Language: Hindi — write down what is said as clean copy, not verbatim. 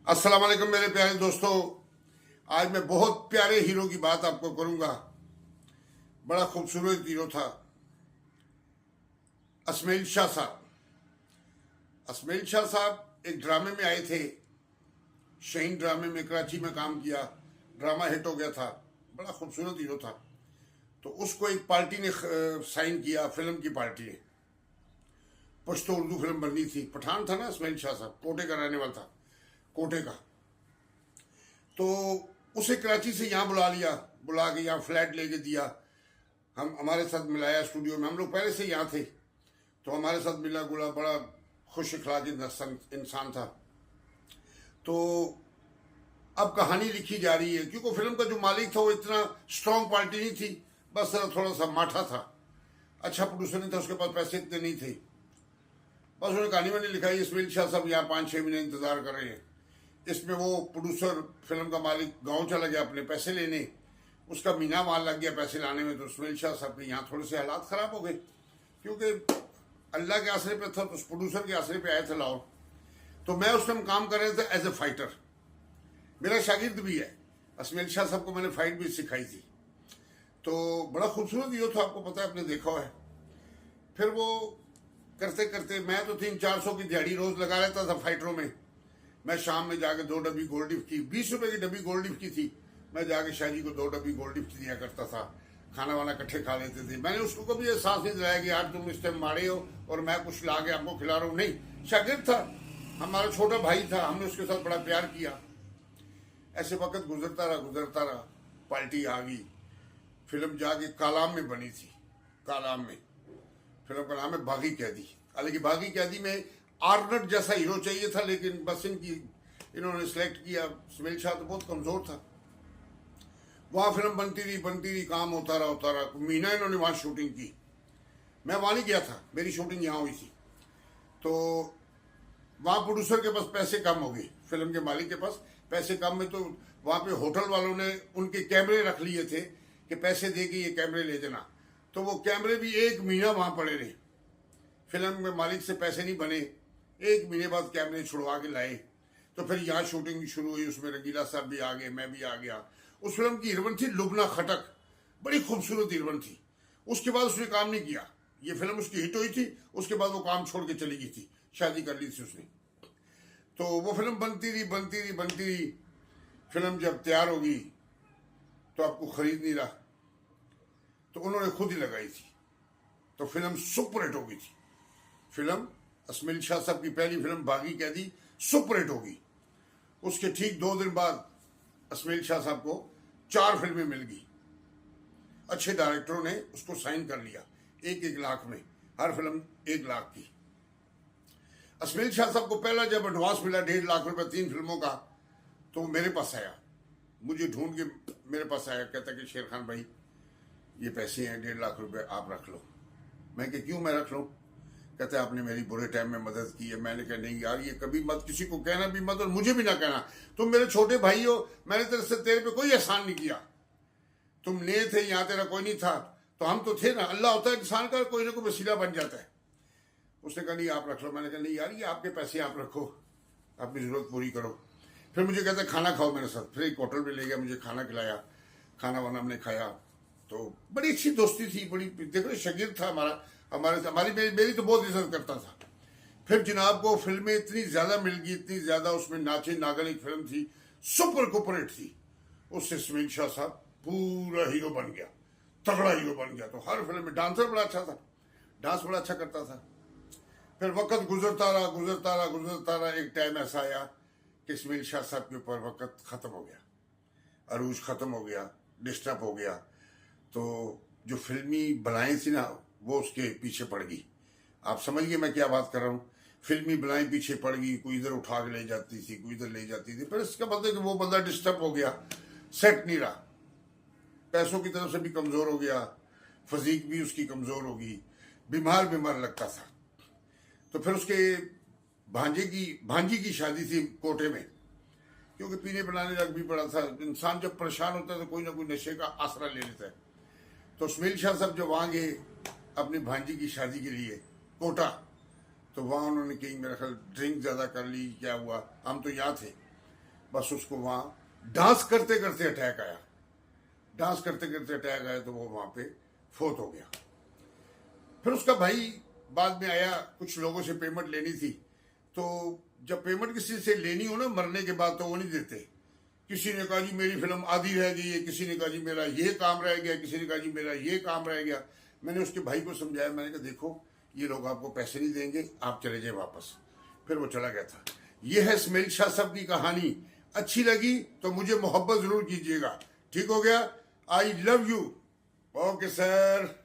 अस्सलाम वालेकुम मेरे प्यारे दोस्तों। आज मैं बहुत प्यारे हीरो की बात आपको करूंगा। बड़ा खूबसूरत हीरो था असमेल शाह साहब। असमेल शाह साहब एक ड्रामे में आए थे, शाहीन ड्रामे में कराची में काम किया, ड्रामा हिट हो गया था, बड़ा खूबसूरत हीरो था। तो उसको एक पार्टी ने साइन किया, फिल्म की पार्टी ने। पश्तो उर्दू फिल्म बननी थी, पठान था ना असमेल शाह साहब, कोटे का रहने वाला था, कोटे का। तो उसे कराची से यहाँ बुला लिया, बुला के यहाँ फ्लैट लेके दिया, हम हमारे साथ मिलाया स्टूडियो में। हम लोग पहले से यहाँ थे, तो हमारे साथ मिला गुला, बड़ा खुश अखलाक इंसान था। तो अब कहानी लिखी जा रही है, क्योंकि फिल्म का जो मालिक था वो इतना स्ट्रॉन्ग पार्टी नहीं थी, बस थोड़ा सा माठा था, अच्छा प्रोड्यूसर नहीं था, उसके पास पैसे इतने नहीं थे। बस उन्होंने कहानी में नहीं लिखाई, इसमेल शाह साहब यहाँ 5-6 महीने इंतजार कर रहे हैं। इसमें वो प्रोड्यूसर फिल्म का मालिक गांव चला गया अपने पैसे लेने, उसका मीना माल लग गया पैसे लाने में। तो इसमेल शाह साहब के यहाँ थोड़े से हालात ख़राब हो गए, क्योंकि अल्लाह के आसरे पे था, तो उस प्रोड्यूसर के आसरे पे आए थे लाहौर। तो मैं उस टाइम काम कर रहे थे एज ए फाइटर, मेरा शागिर्द भी है। असमेल शाह साहब को मैंने फाइट भी सिखाई थी। तो बड़ा खूबसूरत हीरो था, आपको पता है, आपने देखा है। फिर वो करते करते मैं तो 300-400 की दिहाड़ी रोज लगा लेता था फाइटरों में। मैं शाम में जाके 2 डब्बी गोल्डिफ की, 20 रुपए की डब्बी गोल्डिफ की थी, मैं जाके शाहजी को 2 डब्बी गोल्डिफ की दिया करता था। खाना वाना इकट्ठे खा लेते थे। मैंने उसको कभी एहसास नहीं दिलाया कि यार तुम इस टाइम मारे हो और मैं कुछ ला के आपको खिला रहा हूँ, नहीं। शागिर्द था, हमारा छोटा भाई था, हमने उसके साथ बड़ा प्यार किया। ऐसे वक्त गुजरता रहा, पार्टी आ गई। फिल्म जाके कालाम में बनी थी, कालाम में। फिल्म का नाम है बागी कैदी। हालांकि बागी कैदी में आर्नट जैसा हीरो चाहिए था, लेकिन बस इन्होंने सिलेक्ट किया। इसमेल शाह तो बहुत कमजोर था। वहां फिल्म बनती रही, काम होता रहा। महीना इन्होंने वहां शूटिंग की, मैं वहां नहीं गया था, मेरी शूटिंग यहाँ हुई थी। तो वहां प्रोड्यूसर के पास पैसे कम हो गए, फिल्म के मालिक के पास पैसे कम में, तो वहां पे होटल वालों ने उनके कैमरे रख लिए थे कि पैसे दे के ये कैमरे ले देना। तो वो कैमरे भी 1 महीना वहां पड़े रहे, फिल्म के मालिक से पैसे नहीं बने। 1 महीने बाद कैमरे छुड़वा के लाए, तो फिर यहाँ शूटिंग शुरू हुई। उसमें रंगीला साहब भी आ गए, मैं भी आ गया। उस फिल्म की हीरोइन थी लुबना खटक, बड़ी खूबसूरत हीरोइन थी। उसके बाद उसने काम नहीं किया, ये फिल्म उसकी हिट हुई थी, उसके बाद वो काम छोड़ के चली गई थी, शादी कर ली थी उसने। तो वो फिल्म बनती रही। फिल्म जब तैयार होगी तो आपको खरीद नहीं रहा, तो उन्होंने खुद ही लगाई थी, तो फिल्म सुपर हिट हो गई थी। फिल्म असमेल शाह साहब की पहली फिल्म बागी कैदी सुपर हिट होगी। उसके ठीक 2 दिन बाद असमेल शाह साहब को 4 फिल्में मिल गई। अच्छे डायरेक्टरों ने उसको साइन कर लिया, 1-1 लाख में, हर फिल्म 1 लाख की। असमेल शाह साहब को पहला जब एडवांस मिला 1.5 लाख रुपए 3 फिल्मों का, तो वो मेरे पास आया, मुझे ढूंढ के मेरे पास आया, कहता कि शेर खान भाई ये पैसे हैं 1.5 लाख रुपए, आप रख लो। मैं कि क्यों मैं रख लूँ? कहते आपने मेरी बुरे टाइम में मदद की है। मैंने कहा नहीं यार, ये कभी मत, किसी को कहना भी मत और मुझे भी ना कहना। तुम मेरे छोटे भाई हो, मैंने तेरे पे कोई एहसान नहीं किया। तुम नए थे यहाँ, तेरा कोई नहीं था, तो हम तो थे ना। अल्लाह होता है इंसान का, कोई ना कोई वसीला बन जाता है। उसने कहा नहीं आप रख लो। मैंने कहा नहीं यार, ये आपके पैसे, आप रखो, अपनी जरूरत पूरी करो। फिर मुझे कहता खाना खाओ मेरे साथ, फिर एक होटल में ले गया, मुझे खाना खिलाया, खाना वाना हमने खाया। तो बड़ी अच्छी दोस्ती थी, बड़ी, देखो शागिर्द था हमारी मेरी तो बहुत इज्जत करता था। फिर जनाब को फिल्में इतनी ज्यादा मिल गई, इतनी ज्यादा। उसमें नाचे नागन एक फिल्म थी, सुपर कुपरेट थी, उससे इसमेल शाह साहब पूरा हीरो बन गया, तगड़ा हीरो बन गया। तो हर फिल्म में डांसर बड़ा अच्छा था, डांस बड़ा अच्छा करता था। फिर वक्त गुजरता रहा। एक टाइम ऐसा आया कि इसमेल शाह साहब के ऊपर वक्त खत्म हो गया, अरूज खत्म हो गया, डिस्टर्ब हो गया। तो जो फिल्मी बलाएं थी ना, वो उसके पीछे पड़ गई। आप समझिए मैं क्या बात कर रहा हूँ। फिल्मी बलाएं पीछे पड़ गई, कोई इधर उठा के ले जाती थी, कोई इधर ले जाती थी। फिर इसका मतलब कि वो बंदा डिस्टर्ब हो गया, सेट नहीं रहा, पैसों की तरफ से भी कमजोर हो गया, फजीक भी उसकी कमजोर होगी, बीमार लगता था। तो फिर उसके भांजी की शादी थी कोटे में, क्योंकि पीने पिलाने लग भी पड़ा था। इंसान जब परेशान होता है तो कोई ना कोई नशे का आसरा ले लेता है। तो इसमेल शाह साहब जब वहां गए अपनी भांजी की शादी के लिए कोटा, तो वहां उन्होंने कहीं मेरा ख्याल ड्रिंक ज्यादा कर ली, क्या हुआ, हम तो यहाँ थे। बस उसको वहाँ डांस करते करते अटैक आया। डांस करते करते अटैक आया तो वो वहाँ पे फोत हो गया। फिर उसका भाई बाद में आया, कुछ लोगों से पेमेंट लेनी थी, तो जब पेमेंट किसी से लेनी हो ना मरने के बाद तो वो नहीं देते। किसी ने कहा जी मेरी फिल्म आधी रह गई है, किसी ने कहा जी मेरा ये काम रह गया, किसी ने कहा जी मेरा ये काम रह गया। मैंने उसके भाई को समझाया, मैंने कहा देखो ये लोग आपको पैसे नहीं देंगे, आप चले जाए वापस। फिर वो चला गया था। ये है इस्माइल शाह साहब की कहानी। अच्छी लगी तो मुझे मोहब्बत जरूर कीजिएगा। ठीक हो गया? I love you. Okay sir.